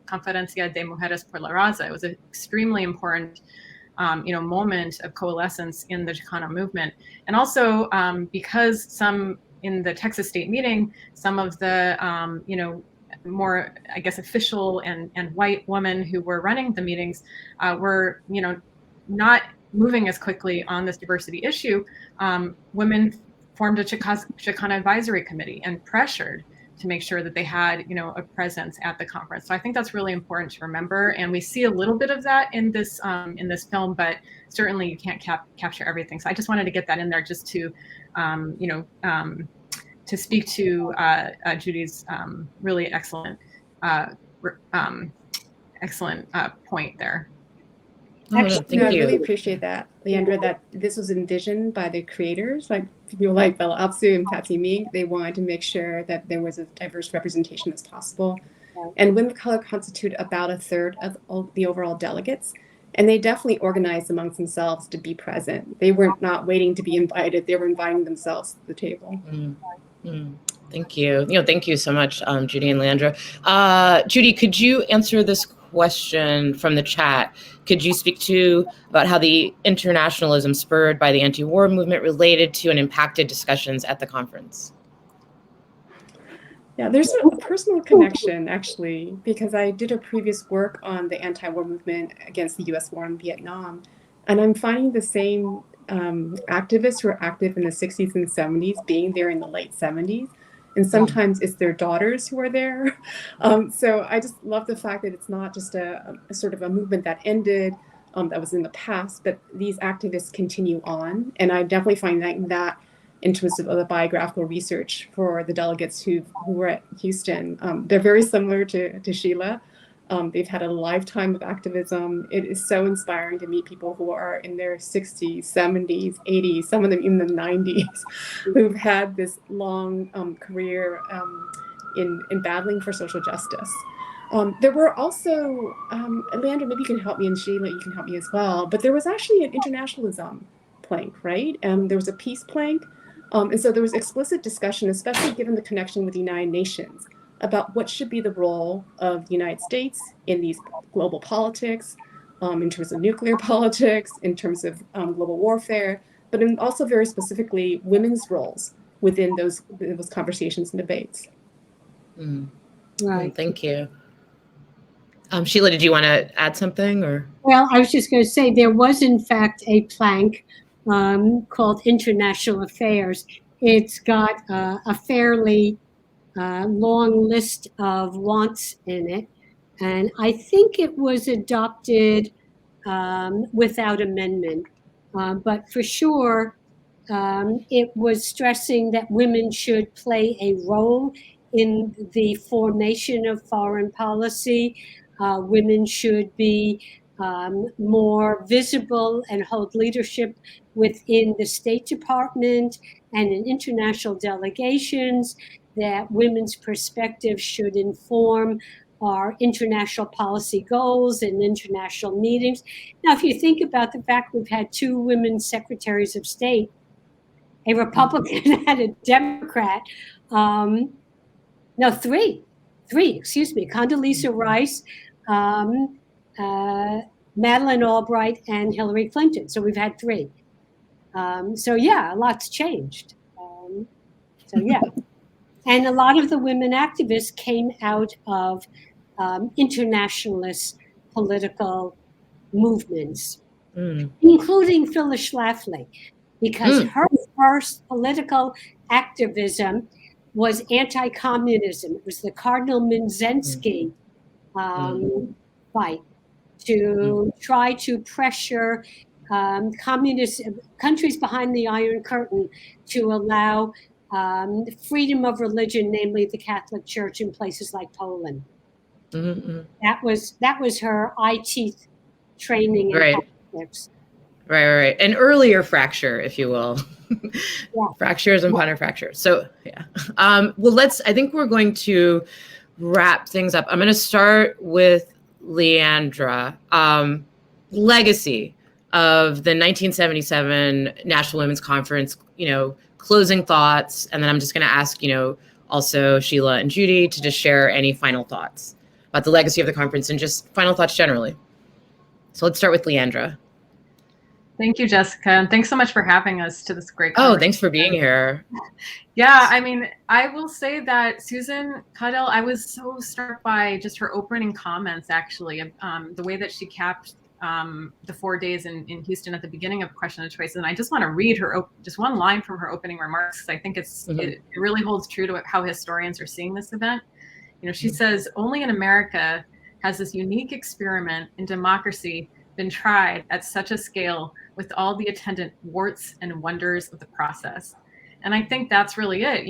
Conferencia de Mujeres por la Raza. It was an extremely important moment of coalescence in the Chicana movement. And also because in the Texas State meeting, some of the, more, I guess, official and white women who were running the meetings were, not moving as quickly on this diversity issue. Women formed a Chicana advisory committee and pressured to make sure that they had, you know, a presence at the conference. So I think that's really important to remember. And we see a little bit of that in this film, but certainly you can't capture everything. So I just wanted to get that in there just to, to speak to Judy's really excellent point there. Actually, I really appreciate that, Leandra, that this was envisioned by the creators, like people like Bella Abzug and Patsy Mink. They wanted to make sure that there was as diverse representation as possible. And women of color constitute about a third of all the overall delegates. And they definitely organized amongst themselves to be present. They were not waiting to be invited. They were inviting themselves to the table. Thank you. Thank you so much, Judy and Leandra. Judy, could you answer this question from the chat? Could you speak to about how the internationalism spurred by the anti-war movement related to and impacted discussions at the conference? Yeah, there's a personal connection, actually, because I did a previous work on the anti-war movement against the U.S. war in Vietnam. And I'm finding the same activists who are active in the 60s and 70s being there in the late 70s. And sometimes it's their daughters who are there. So I just love the fact that it's not just a sort of a movement that ended, that was in the past, but these activists continue on. And I definitely find that in terms of the biographical research for the delegates who were at Houston, they're very similar to Sheila. They've had a lifetime of activism. It is so inspiring to meet people who are in their 60s, 70s, 80s, some of them in the 90s, who've had this long career in battling for social justice. There were also, Leandra, maybe you can help me, and Sheila, you can help me as well, but there was actually an internationalism plank, right? There was a peace plank. And so there was explicit discussion, especially given the connection with the United Nations, about what should be the role of the United States in these global politics, in terms of nuclear politics, in terms of global warfare, but also very specifically women's roles within those conversations and debates. Right. Thank you. Sheila, did you want to add something? Or? Well, I was just going to say there was, in fact, a plank called International Affairs. It's got a fairly long list of wants in it. And I think it was adopted without amendment. But for sure, it was stressing that women should play a role in the formation of foreign policy. Women should be more visible and hold leadership within the State Department and in international delegations, that women's perspective should inform our international policy goals and international meetings. Now, if you think about the fact we've had 2 women secretaries of state, a Republican and a Democrat, no, three, excuse me, Condoleezza Rice, Madeleine Albright, and Hillary Clinton. So we've had 3. So yeah, a lot's changed. So yeah. And a lot of the women activists came out of internationalist political movements, including Phyllis Schlafly, because her first political activism was anti-communism. It was the Cardinal Minzensky fight to try to pressure communist countries behind the Iron Curtain to allow freedom of religion, namely the Catholic Church, in places like Poland. That was her eye teeth training in politics. Right. An earlier fracture, if you will. Yeah. Fractures and counterfractures. So yeah. Well, I think we're going to wrap things up. I'm going to start with Leandra. Legacy of the 1977 National Women's Conference, closing thoughts, and then I'm just going to ask, also Sheila and Judy to just share any final thoughts about the legacy of the conference and just final thoughts generally. So let's start with Leandra. Thank you, Jessica, and thanks so much for having us to this great conference. Oh, thanks for being here. Yeah, I mean, I will say that Susan Caudell, I was so struck by just her opening comments, actually, the way that she capped the 4 days in Houston at the beginning of Question of Choice. And I just want to read just one line from her opening remarks, because I think it really holds true to how historians are seeing this event. She says, only in America has this unique experiment in democracy been tried at such a scale with all the attendant warts and wonders of the process. And I think that's really it.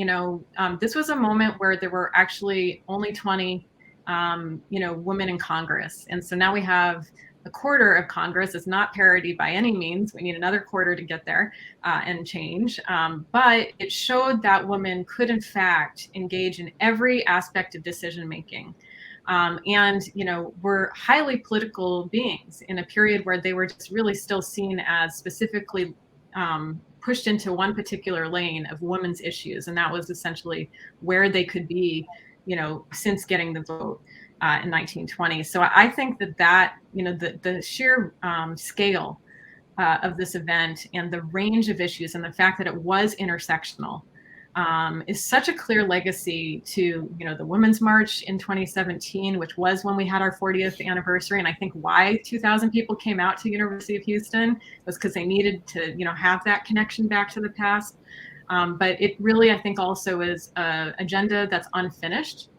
This was a moment where there were actually only 20, women in Congress. And so now we have a quarter of Congress. It's not parity by any means. We need another quarter to get there and change. But it showed that women could, in fact, engage in every aspect of decision making. And were highly political beings in a period where they were just really still seen as specifically pushed into one particular lane of women's issues. And that was essentially where they could be, since getting the vote in 1920. So I think that the sheer scale of this event and the range of issues and the fact that it was intersectional is such a clear legacy to the Women's March in 2017, which was when we had our 40th anniversary. And I think why 2,000 people came out to University of Houston was because they needed to have that connection back to the past. But it really, I think, also is an agenda that's unfinished,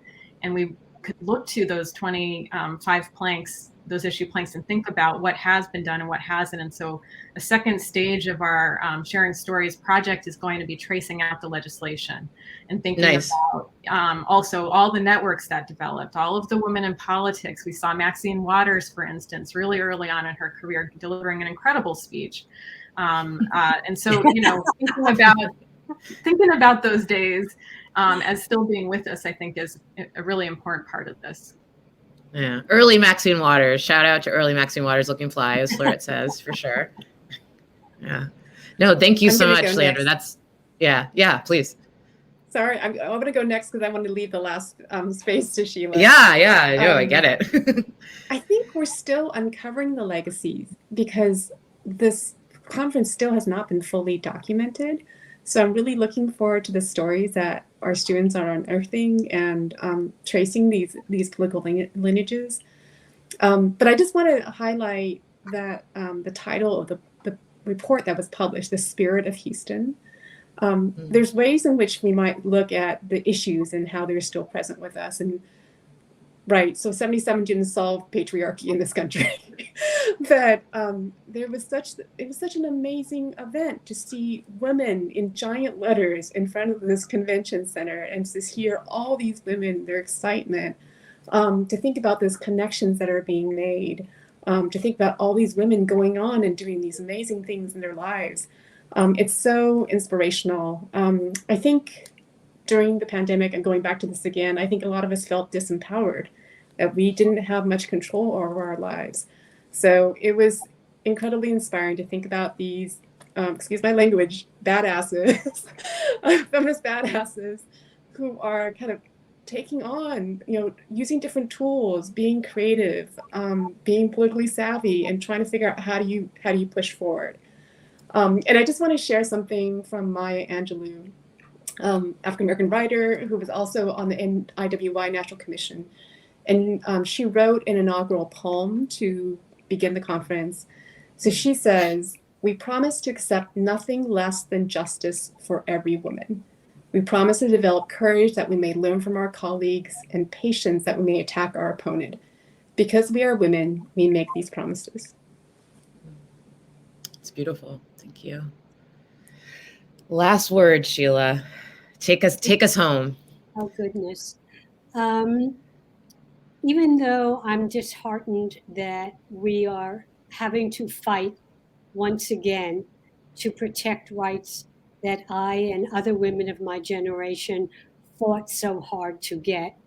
and we could look to those 25 planks, those issue planks, and think about what has been done and what hasn't. And so a second stage of our Sharing Stories project is going to be tracing out the legislation and thinking about also all the networks that developed, all of the women in politics. We saw Maxine Waters, for instance, really early on in her career, delivering an incredible speech. And so, thinking about those days as still being with us, I think is a really important part of this. Yeah, early Maxine Waters. Shout out to early Maxine Waters looking fly, as Florette says, for sure. Yeah. No, thank you so much, Leandra. That's, yeah, please. Sorry, I'm going to go next because I want to leave the last space to Sheila. Yeah, no, I get it. I think we're still uncovering the legacies because this conference still has not been fully documented. So I'm really looking forward to the stories that our students are unearthing and tracing these political lineages. But I just want to highlight that the title of the report that was published, The Spirit of Houston. There's ways in which we might look at the issues and how they're still present with us. And right, so 77 didn't solve patriarchy in this country. But it was such an amazing event to see women in giant letters in front of this convention center and to hear all these women, their excitement, to think about those connections that are being made, to think about all these women going on and doing these amazing things in their lives. It's so inspirational. I think during the pandemic, and going back to this again, I think a lot of us felt disempowered, that we didn't have much control over our lives. So it was incredibly inspiring to think about these, excuse my language, badasses, feminist badasses, who are kind of taking on, using different tools, being creative, being politically savvy, and trying to figure out how do you push forward. And I just want to share something from Maya Angelou, African-American writer who was also on the NIWY National Commission. And she wrote an inaugural poem to begin the conference. So she says, "We promise to accept nothing less than justice for every woman. We promise to develop courage that we may learn from our colleagues and patience that we may attack our opponent. Because we are women, we make these promises." It's beautiful. Thank you. Last word, Sheila. Take us home. Oh, goodness. Even though I'm disheartened that we are having to fight once again to protect rights that I and other women of my generation fought so hard to get,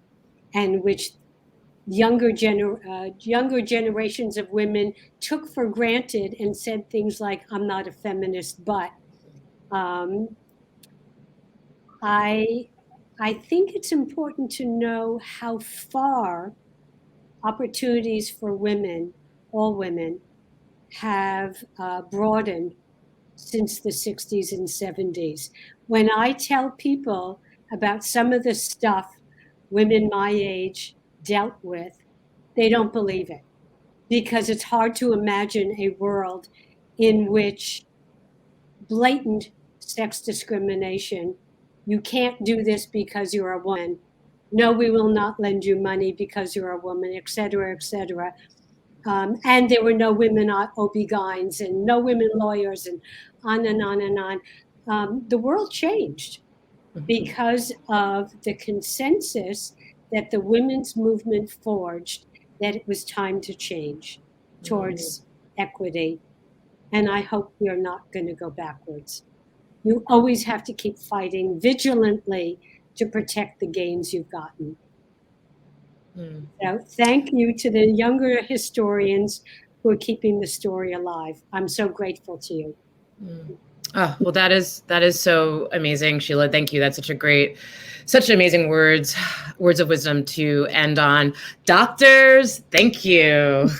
and which younger generations of women took for granted and said things like, "I'm not a feminist, but." I think it's important to know how far opportunities for women, all women, have broadened since the 60s and 70s. When I tell people about some of the stuff women my age dealt with, they don't believe it. because it's hard to imagine a world in which blatant sex discrimination, you can't do this because you're a woman, no, we will not lend you money because you're a woman, et cetera, et cetera. And there were no women OB-GYNs and no women lawyers and on and on and on. The world changed because of the consensus that the women's movement forged, that it was time to change towards equity. And I hope we are not going to go backwards. You always have to keep fighting vigilantly to protect the gains you've gotten. So thank you to the younger historians who are keeping the story alive. I'm so grateful to you. Oh, well, that is so amazing, Sheila. Thank you. That's such amazing words of wisdom to end on. Doctors, thank you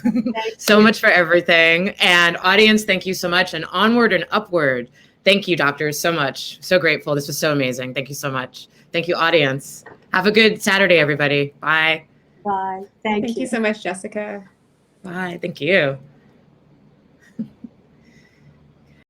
so much for everything. And audience, thank you so much. And onward and upward. Thank you, doctors, so much. So grateful. This was so amazing. Thank you so much. Thank you, audience. Have a good Saturday, everybody. Bye. Bye. Thank you. Thank you so much, Jessica. Bye. Thank you.